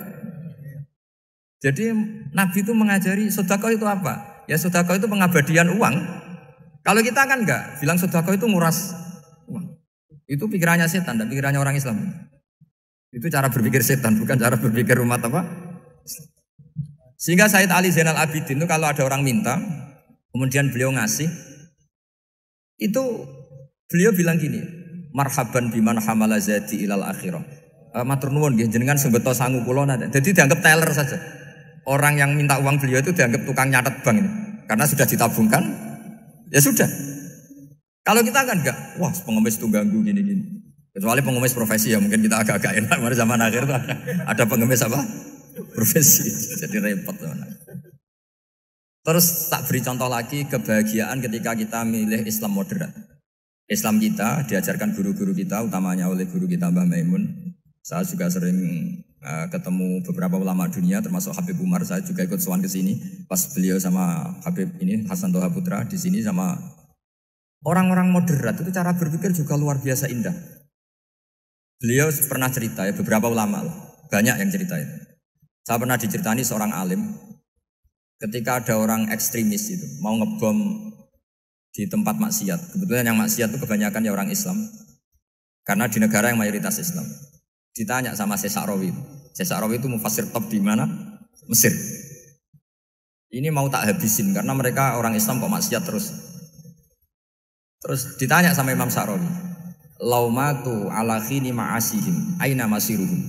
Jadi Nabi itu mengajari sedekah itu apa? Ya sedekah itu pengabadian uang. Kalau kita kan enggak, bilang sedekah itu nguras uang. Itu pikirannya setan dan pikirannya orang Islam. Itu cara berpikir setan, bukan cara berpikir umat apa? Sehingga Sayyid Ali Zainal Abidin itu kalau ada orang minta, kemudian beliau ngasih, itu beliau bilang gini, marhaban biman hamala zadi ilal akhirah. Matur nuwun nggih jenengan sembeto sangu kula nate. Jadi dianggap teller saja. Orang yang minta uang beliau itu dianggap tukang nyatet bank ini. Karena sudah ditabungkan, ya sudah. Kalau kita kan enggak, wah pengemis itu ganggu gini-gini. Kecuali pengemis profesi ya mungkin kita agak-agak enak. Pada zaman akhir tuh ada pengemis apa? Profesi. Jadi repot. Terus tak beri contoh lagi kebahagiaan ketika kita milih Islam moderat. Islam kita diajarkan guru-guru kita, utamanya oleh guru kita Mbah Maimun. Saya juga sering ketemu beberapa ulama dunia, termasuk Habib Umar. Saya juga ikut sowan ke sini pas beliau sama Habib ini Hasan Toha Putra di sini sama orang-orang moderat itu cara berpikir juga luar biasa indah. Beliau pernah cerita ya beberapa ulama lah, banyak yang cerita itu. Saya pernah diceritani seorang alim ketika ada orang ekstremis itu mau ngebom di tempat maksiat. Kebetulan yang maksiat itu kebanyakan ya orang Islam. Karena di negara yang mayoritas Islam. Ditanya sama Syekh Sa'rawi. Syekh Sa'rawi itu mufassir top di mana? Mesir. Ini mau tak habisin karena mereka orang Islam kok maksiat terus. Terus ditanya sama Imam Sa'rawi. Laumatu ala khini ma'asihim aina masiruhum.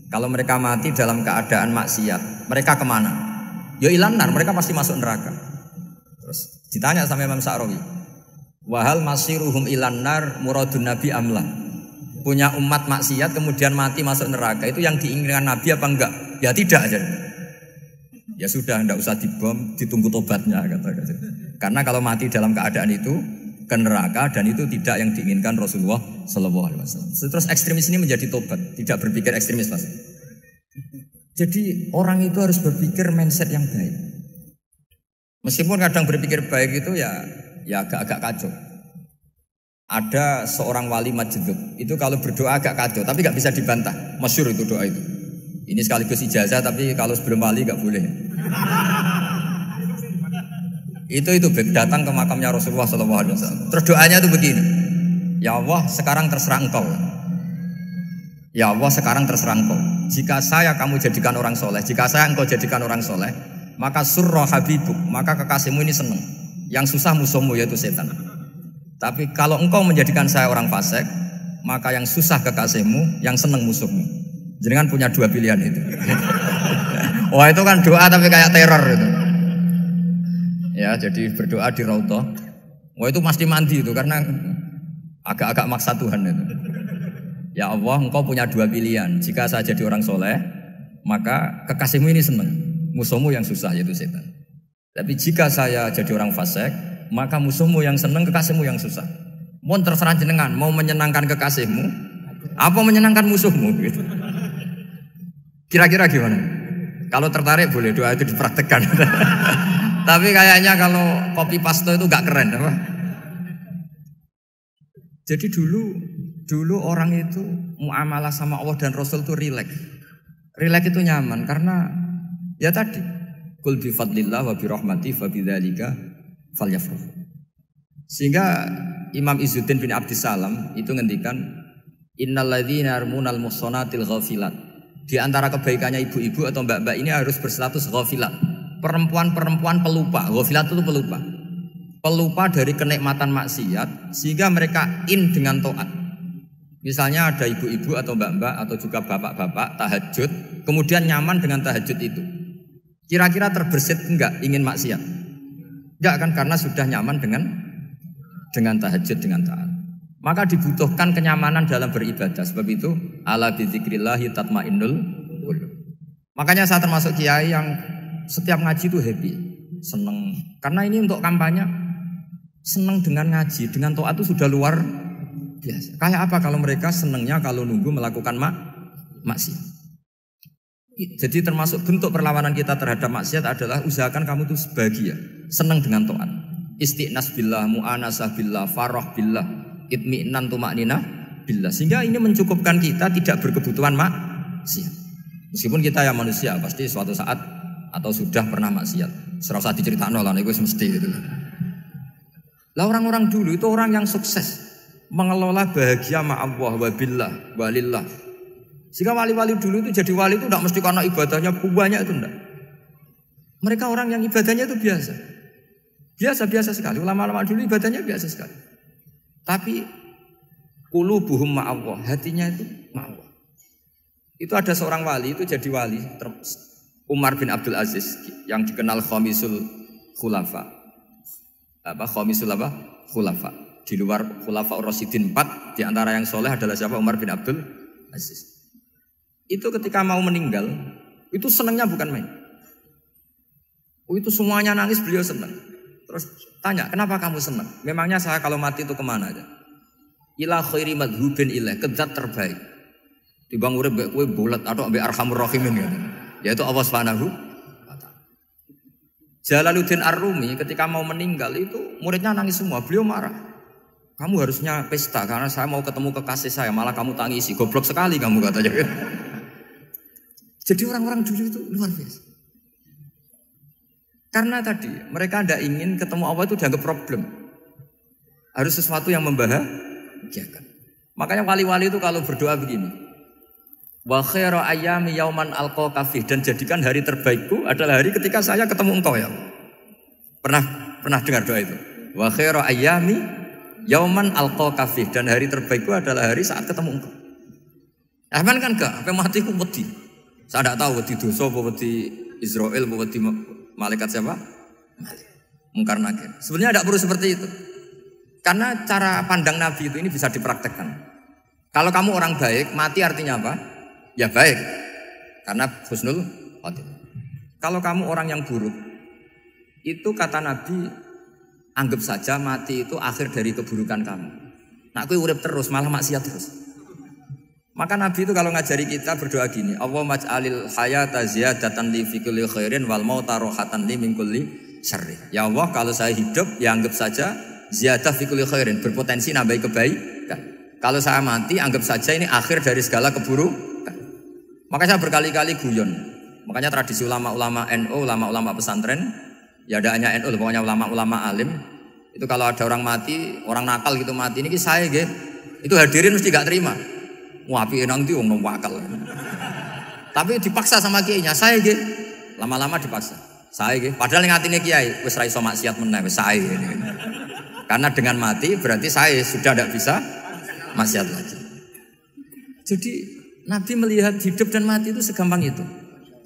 Kalau mereka mati dalam keadaan maksiat, mereka kemana? Ya ilanar, mereka pasti masuk neraka. Terus ditanya sama Imam Sa'rawi, wahal masiruhum ilanar muradun nabi amlah. Punya umat maksiat kemudian mati masuk neraka, itu yang diinginkan Nabi apa enggak? Ya tidak aja. Ya sudah, enggak usah dibom, ditunggu tobatnya kata-kata. Karena kalau mati dalam keadaan itu ke neraka dan itu tidak yang diinginkan Rasulullah Sallallahu Alaihi Wasallam. Terus ekstremis ini menjadi tobat, tidak berpikir ekstremis mas. Jadi orang itu harus berpikir mindset yang baik. Meskipun kadang berpikir baik itu ya agak-agak kacau. Ada seorang wali majdub itu kalau berdoa agak kacau, tapi nggak bisa dibantah. Masyhur itu doa itu. Ini sekaligus ijazah, tapi kalau sebelum wali nggak boleh. Itu datang ke makamnya Rasulullah SAW. Terus doanya itu begini. Ya Allah, sekarang terserah engkau. Ya Allah, sekarang terserah engkau. Jika saya kamu jadikan orang soleh, jika saya engkau jadikan orang soleh, maka surra habibuk, maka kekasihmu ini senang. Yang susah musuhmu yaitu setan. Tapi kalau engkau menjadikan saya orang fasik, maka yang susah kekasihmu, yang senang musuhmu. Jangan punya dua pilihan itu. Wah itu kan doa tapi kayak teror itu. Ya, jadi berdoa di Raudhah. Wah itu mesti mandi itu karena agak-agak maksa Tuhan itu. Ya Allah, engkau punya dua pilihan. Jika saya jadi orang soleh, maka kekasihmu ini senang. Musuhmu yang susah yaitu setan. Tapi jika saya jadi orang fasik, maka musuhmu yang senang, kekasihmu yang susah. Mohon terserah jenengan, mau menyenangkan kekasihmu, apa menyenangkan musuhmu? Gitu. Kira-kira gimana? Kalau tertarik boleh doa itu dipraktekkan. Tapi kayaknya kalau copy paste itu gak keren apa? Jadi dulu orang itu muamalah sama Allah dan Rasul itu rileks. Rileks itu nyaman karena ya tadi qul bi fadlillah wa bi rahmati fa bidzalika falyafrah. Sehingga Imam Izzuddin bin Abdissalam itu ngendikan innal ladzina yarmunal muhsanatil ghafilat. Di antara kebaikannya ibu-ibu atau mbak-mbak ini harus berstatus ghafilat. Perempuan-perempuan pelupa, ghafilat itu pelupa. Pelupa dari kenikmatan maksiat sehingga mereka in dengan taat. Misalnya ada ibu-ibu atau mbak-mbak atau juga bapak-bapak tahajud kemudian nyaman dengan tahajud itu, kira-kira terbersit enggak ingin maksiat? Enggak kan, karena sudah nyaman dengan tahajud, dengan taat. Maka dibutuhkan kenyamanan dalam beribadah. Sebab itu ala bidzikrillahi tatmainnul qulub. Makanya saya termasuk kiai yang setiap ngaji itu happy, seneng. Karena ini untuk kampanye, seneng dengan ngaji, dengan taat itu sudah luar biasa. Kayak apa kalau mereka senengnya kalau nunggu melakukan maksiat. Jadi termasuk bentuk perlawanan kita terhadap maksiat adalah usahakan kamu itu bahagia, senang dengan taat. Istiqnas billah, mu'anasah billah, farah billah, itmi'nan tumakninah billah. Sehingga ini mencukupkan kita tidak berkebutuhan maksiat. Meskipun kita yang manusia pasti suatu saat atau sudah pernah maksiat. Serasa diceritakan lah, itu mesti gitu. Lah orang-orang dulu itu orang yang sukses mengelola bahagia ma'allah wa billah wa lillah. Sehingga wali-wali dulu itu jadi wali itu tidak mesti karena ibadahnya banyak, itu enggak. Mereka orang yang ibadahnya itu biasa. Biasa-biasa sekali. Ulama-ulama dulu ibadahnya biasa sekali. Tapi qulubuhum ma'allah, hatinya itu ma'allah. Itu ada seorang wali itu jadi wali, Umar bin Abdul Aziz yang dikenal khamisul khulafa. Khamisul khulafa. Di luar khulafa Rasyidin 4, di antara yang soleh adalah siapa? Umar bin Abdul Aziz. Itu ketika mau meninggal, itu senangnya bukan main. Itu semuanya nangis, beliau senang. Terus tanya, kenapa kamu senang? Memangnya saya kalau mati itu kemana aja? Ila khairi madhubin ilah, ke zat terbaik. Dibang urip mbek kowe bulat atau mbek arhamur rahimin gitu. Yaitu Allah Subhanahu wa taala. Jalaluddin Ar-Rumi ketika mau meninggal itu muridnya nangis semua, beliau marah. Kamu harusnya pesta karena saya mau ketemu kekasih saya, malah kamu tangisi. Goblok sekali kamu katanya. Jadi orang-orang dulu itu luar biasa. Karena tadi mereka tidak ingin ketemu Allah itu dianggap problem. Harus sesuatu yang membahagiakan. Makanya wali-wali itu kalau berdoa begini. Wa khairu ayyami yauman alqaka fih, dan jadikan hari terbaikku adalah hari ketika saya ketemu engkau ya. Pernah dengar doa itu? Wa khairu ayyami yauman alqaka fih, dan hari terbaikku adalah hari saat ketemu engkau. Aman kan enggak? Sampai matiku wedi. Saya tidak tahu wedi dosa apa wedi Israel apa wedi malaikat siapa? Mungkar nakir. Sebenarnya tidak perlu seperti itu. Karena cara pandang Nabi itu ini bisa dipraktekkan. Kalau kamu orang baik, mati artinya apa? Ya baik. Karena husnul khotimah. Kalau kamu orang yang buruk, itu kata Nabi, anggap saja mati itu akhir dari keburukan kamu. Nah, aku urip terus, malah maksiat terus. Maka Nabi itu kalau ngajari kita berdoa gini, Allahumma ij'alil hayata ziyadatan li fi kulli khairin wal mauta rohatan li min kulli syarri. Ya Allah, kalau saya hidup ya anggap saja ziyadah fi kulli khairin, berpotensi nambah kebaikan. Kalau saya mati anggap saja ini akhir dari segala keburukan. Maka saya berkali-kali guyon. Makanya tradisi ulama-ulama NU, ulama-ulama pesantren, ya ada hanya NU, pokoknya ulama-ulama alim. Itu kalau ada orang mati, orang nakal gitu mati, ini saya nggih. Itu hadirin mesti gak terima. Wapi enang itu wong wakal. Tapi dipaksa sama kiainya, saya nggih. Lama-lama dipaksa. Saya nggih. Padahal ning atine kiai wis ra iso maksiat meneh wis saya. Karena dengan mati berarti saya sudah tidak bisa maksiat lagi. Jadi Nabi melihat hidup dan mati itu segampang itu.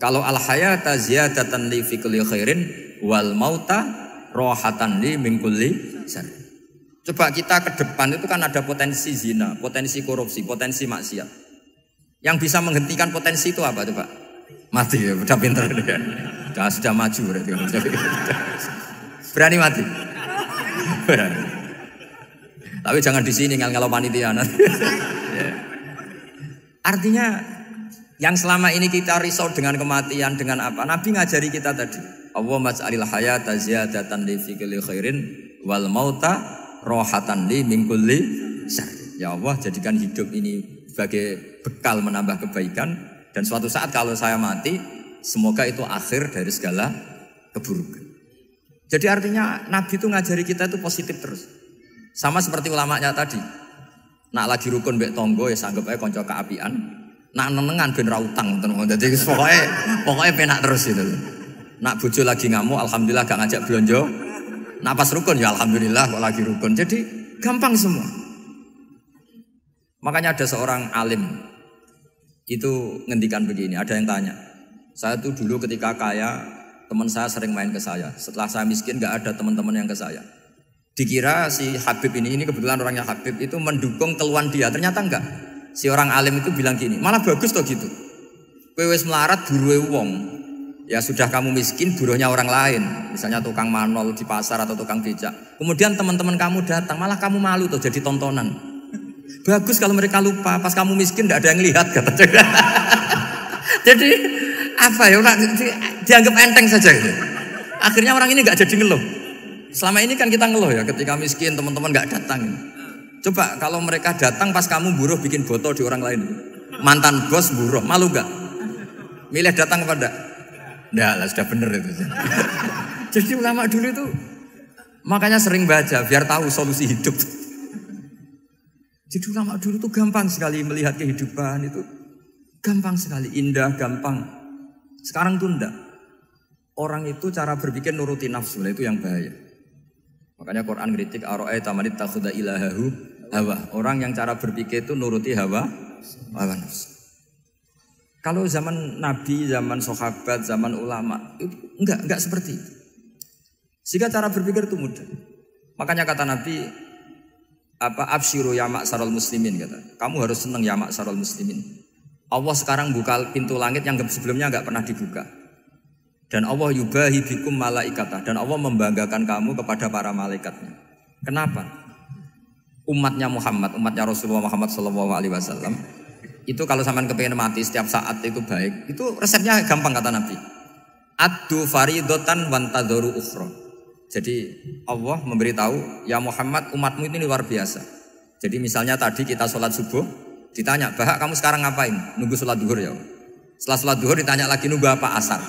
Kalau al hayata ziyadatan li fi kulli khairin wal mauta rohatan li min kulli syarr. Coba kita ke depan itu kan ada potensi zina, potensi korupsi, potensi maksiat. Yang bisa menghentikan potensi itu apa coba? Mati ya, udah pinter dia. Sudah maju berarti. Berani mati. Berani. Tapi jangan di sini ngel-ngelo panitia. Artinya yang selama ini kita risau dengan kematian, dengan apa? Nabi ngajari kita tadi. Allahumma ij'alil hayata ziyadatan li fi kulli khairin wal mauta rohatan li min kulli syarr. Ya Allah, jadikan hidup ini sebagai bekal menambah kebaikan, dan suatu saat kalau saya mati, semoga itu akhir dari segala keburukan. Jadi artinya Nabi itu ngajari kita itu positif terus. Sama seperti ulamanya tadi. Nak lagi rukun mbek tonggo ya sanggep ae kanca keapian. Nak nenengan ben ra utang ngoten. Dadi pokoke penak terus gitu. Nak bojo lagi ngamuk, alhamdulillah gak ngajak blonjo. Nak pas rukun ya alhamdulillah kok lagi rukun. Jadi gampang semua. Makanya ada seorang alim itu ngendikan begini, ada yang tanya. Saya tuh dulu ketika kaya, teman saya sering main ke saya. Setelah saya miskin nggak ada teman-teman yang ke saya. Dikira si Habib ini kebetulan orangnya Habib itu mendukung keluhan dia. Ternyata enggak. Si orang alim itu bilang gini, malah bagus toh gitu. Kowe wis melarat buruhe wong. Ya sudah kamu miskin buruhnya orang lain. Misalnya tukang manol di pasar atau tukang becak. Kemudian teman-teman kamu datang, malah kamu malu tuh jadi tontonan. Bagus kalau mereka lupa pas kamu miskin tidak ada yang lihat kata. Jadi apa ya dianggap enteng saja gitu. Akhirnya orang ini nggak jadi ngeluh. Selama ini kan kita ngeluh ya ketika miskin teman-teman nggak datang. Coba kalau mereka datang pas kamu buruh bikin foto di orang lain. Mantan bos buruh, malu nggak? Milih datang apa enggak? Enggak lah, sudah bener itu. Jadi ulama dulu itu makanya sering baca biar tahu solusi hidup. Jadi ulama dulu itu gampang sekali melihat kehidupan itu. Gampang sekali, indah, gampang. Sekarang tuh enggak. Orang itu cara berpikir nuruti nafsu, itu yang bahaya. Makanya Quran kritik ara'aita man ittakhadha ilahahu hawa. Orang yang cara berpikir itu nuruti hawa nafsu. Kalau zaman Nabi, zaman sahabat, zaman ulama itu enggak seperti itu. Sehingga cara berpikir itu mudah. Makanya kata Nabi absyiru ya ma'syaral muslimin kata. Kamu harus senang ya ma'syaral muslimin. Allah sekarang buka pintu langit yang sebelumnya enggak pernah dibuka. Dan Allah yubahi bikum malaikatah. Dan Allah membanggakan kamu kepada para malaikatnya. Kenapa? Umatnya Muhammad, umatnya Rasulullah Muhammad SAW. Itu kalau sampean kepengen mati setiap saat itu baik. Itu resepnya gampang kata Nabi. Addu faridotan wantadzoru ukhra. Jadi Allah memberitahu, ya Muhammad umatmu ini luar biasa. Jadi misalnya tadi kita sholat subuh, ditanya, Bahak kamu sekarang ngapain? Nunggu sholat duhur ya. Setelah sholat duhur ditanya lagi nunggu apa asar.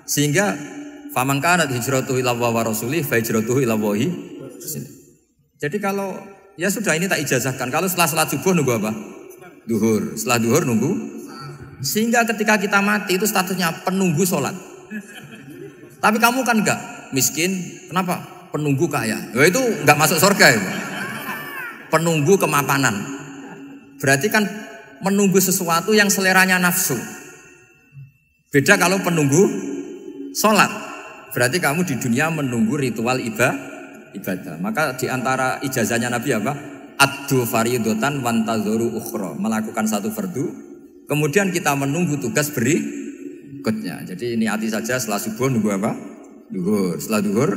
Sehingga faman kanat hijratuhu ila wa rasulih fa hijratuhu ila wahi. Jadi kalau ya sudah ini tak ijazahkan. Kalau setelah sholat subuh nunggu apa? Duhur. Setelah duhur nunggu. Sehingga ketika kita mati itu statusnya penunggu sholat. Tapi kamu kan enggak miskin. Kenapa? Penunggu kaya. Ya itu enggak masuk surga ya. Penunggu kemapanan. Berarti kan menunggu sesuatu yang seleranya nafsu. Beda kalau penunggu sholat. Berarti kamu di dunia menunggu ritual ibadah. Maka diantara ijazahnya Nabi apa? Addu faridotan wantadzoru ukhra. Melakukan satu fardu. Kemudian kita menunggu tugas berikutnya. Jadi niati saja setelah subuh nunggu apa? Duhur. Setelah duhur,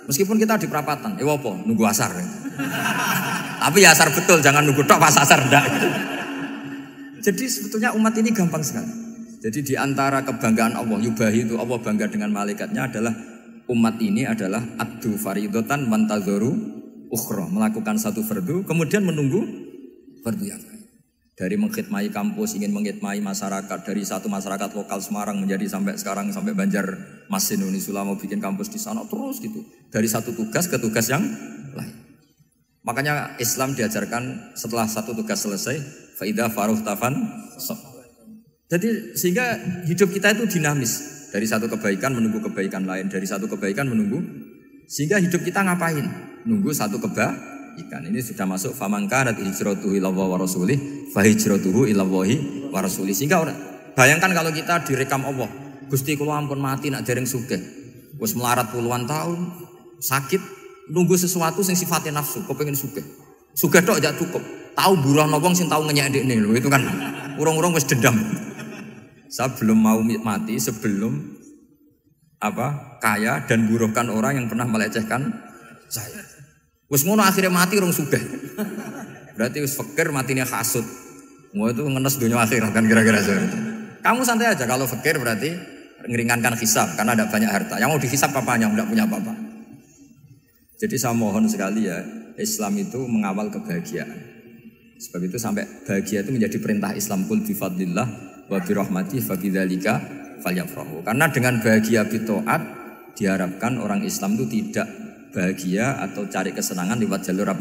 meskipun kita di perapatan, apa? Nunggu asar. Tapi ya asar betul, jangan nunggu tok pas asar enggak. Jadi sebetulnya umat ini gampang sekali. Jadi di antara kebanggaan Allah, yubahi itu Allah bangga dengan malaikatnya adalah umat ini adalah addu faridotan wantadzoru ukhra, melakukan satu fardu, kemudian menunggu fardu yang lain. Dari mengkhidmati kampus, ingin mengkhidmati masyarakat, dari satu masyarakat lokal Semarang menjadi sampai sekarang sampai Banjarmasin Unisula mau bikin kampus di sana terus gitu. Dari satu tugas ke tugas yang lain. Makanya Islam diajarkan setelah satu tugas selesai, faida faruh tafan. Jadi sehingga hidup kita itu dinamis. Dari satu kebaikan menunggu kebaikan lain, dari satu kebaikan menunggu. Sehingga hidup kita ngapain? Nunggu satu kebaikan. Ini sudah masuk faman kanat hijratuhu ila wa rasulih fa hijratuhu ila wahi wa rasulih. Sehingga bayangkan kalau kita direkam Allah, Gusti kula ampun mati nak dereng sugih. Wis melarat puluhan tahun, sakit, nunggu sesuatu sing sifatnya nafsu, kepengin sugih. Sugih tok aja cukup. Tahu buruhno wong sing tahu ngenyek ndekne lho, itu kan urung-urung wis dendam. Saya belum mau mati sebelum kaya dan buruhkan orang yang pernah melecehkan saya. Wis ngono akhirnya mati urung sugih. Berarti wis fakir matine hasud. Mau itu ngenes dunia akhirat kan kira-kira seperti itu. Kamu santai aja kalau fakir berarti meringankan hisab karena ada banyak harta. Yang mau dihisab papanya enggak punya apa-apa. Jadi saya mohon sekali ya, Islam itu mengawal kebahagiaan. Sebab itu sampai bahagia itu menjadi perintah Islam, qul bi fadlillah wa bi rahmatihi fa bidzalika falyafrahu. Karena dengan bahagia bi taat diharapkan orang Islam itu tidak bahagia atau cari kesenangan lewat jalur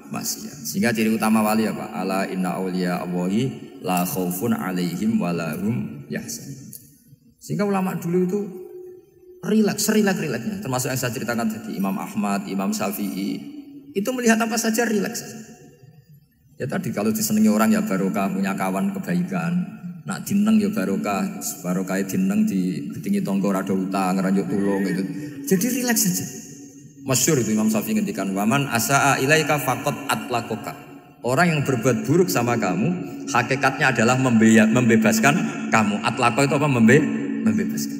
maksiat. Sehingga ciri utama wali apa? Ala inna auliya Allahi la khaufun alaihim wa la hum yahzanun. Sehingga ulama dulu itu rileks-rileksnya. Termasuk yang saya ceritakan tadi, Imam Ahmad, Imam Syafi'i, itu melihat apa saja rileks. Ya tadi kalau disenangi orang ya barokah, punya kawan kebaikan. Nak dineng ya barokah, barokah dineng di gedingi tonggo rada utang, ngeranjuk tulung gitu. Jadi rileks saja. Masyhur itu Imam Syafi'i ngendikan waman asaa ilaika faqat atlaqaka. Orang yang berbuat buruk sama kamu, hakikatnya adalah membebaskan kamu. Atlaqo itu apa? Membebaskan.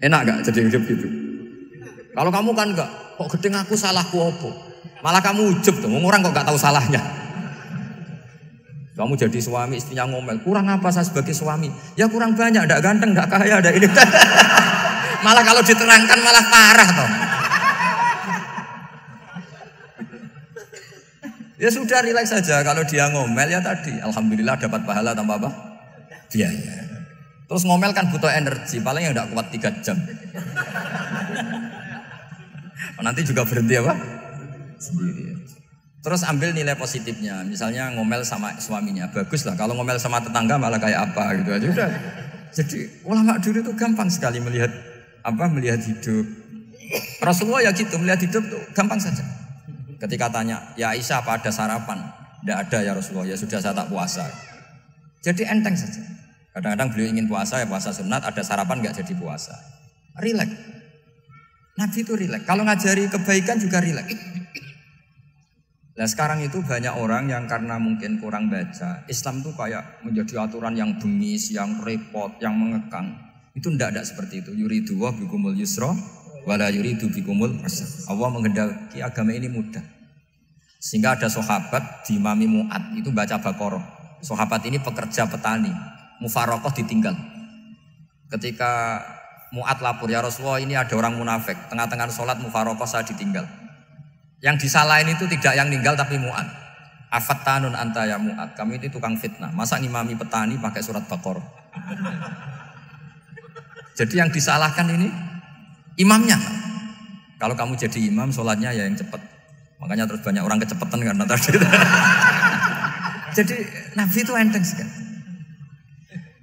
Enak gak jadi hidup gitu? Kalau kamu kan enggak, kok gedeng aku salahku apa? Malah kamu ujub tuh, orang kok gak tahu salahnya. Kamu jadi suami, istrinya ngomel, kurang apa saya sebagai suami? Ya kurang banyak, enggak ganteng, enggak kaya, enggak ini. Malah kalau diterangkan malah parah toh. Ya sudah rileks saja, kalau dia ngomel ya tadi, alhamdulillah dapat pahala tanpa apa? Biaya. Terus ngomel kan butuh energi, paling yang enggak kuat 3 jam. Nanti juga berhenti apa? Sendiri. Terus ambil nilai positifnya, misalnya ngomel sama suaminya, bagus lah. Kalau ngomel sama tetangga malah kayak apa gitu aja udah. Jadi ulama dulu itu gampang sekali melihat hidup. Rasulullah ya gitu, melihat hidup tuh gampang saja. Ketika tanya, ya Aisyah apa ada sarapan? Tidak ada ya Rasulullah, ya sudah saya tak puasa. Jadi enteng saja. Kadang-kadang beliau ingin puasa ya puasa sunat, ada sarapan nggak jadi puasa. Rileks. Nabi itu rileks. Kalau ngajari kebaikan juga rileks. Nah sekarang itu banyak orang yang karena mungkin kurang baca, Islam itu kayak menjadi aturan yang bengis, yang repot, yang mengekang. Itu tidak seperti itu. Yuridu wa bikumul yusra wala yuridu bikumul usra. Allah menghendaki agama ini mudah. Sehingga ada sahabat di Mami Mu'ad itu baca Baqarah. Sahabat ini pekerja petani, mufarokoh ditinggal. Ketika Mu'ad lapor, ya Rasulullah ini ada orang munafik, tengah-tengah sholat mufarokoh saya ditinggal. Yang disalahin itu tidak yang ninggal tapi Mu'ad. Afattanun anta ya Mu'ad, kami itu tukang fitnah. Masa ngimami petani pakai surat Baqarah? Jadi yang disalahkan ini imamnya. Kalau kamu jadi imam, sholatnya ya yang cepat. Makanya terus banyak orang kecepatan karena tadi. Jadi Nabi itu enteng sekali.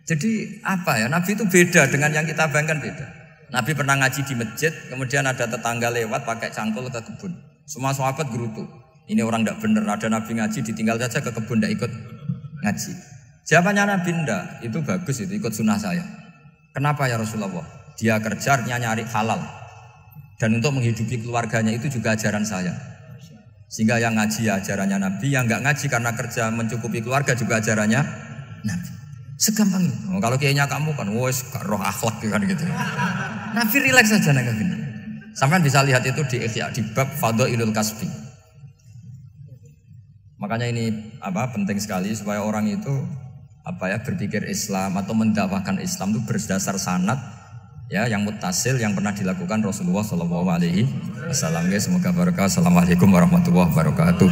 Jadi apa ya? Nabi itu beda dengan yang kita bayangkan beda. Nabi pernah ngaji di masjid, kemudian ada tetangga lewat pakai cangkul ke kebun. Semua sahabat gerutu. Ini orang tidak benar, ada Nabi ngaji ditinggal saja ke kebun, tidak ikut ngaji. Jawabannya Nabi tidak, itu bagus, itu ikut sunnah saya. Kenapa ya Rasulullah? Dia kerjanya nyari halal. Dan untuk menghidupi keluarganya itu juga ajaran saya. Sehingga yang ngaji ya ajarannya Nabi, yang enggak ngaji karena kerja mencukupi keluarga juga ajarannya Nabi. Segampang itu. Kalau kayaknya kamu kan, wes roh akhlak kan gitu. Nabi rileks saja Nabi. Sampai bisa lihat itu di bab Fadhailul Kasbi. Makanya ini penting sekali supaya orang itu berpikir Islam atau mendakwahkan Islam itu berdasar sanad ya yang muttasil yang pernah dilakukan Rasulullah SAW. Semoga barokah. Assalamualaikum warahmatullahi wabarakatuh.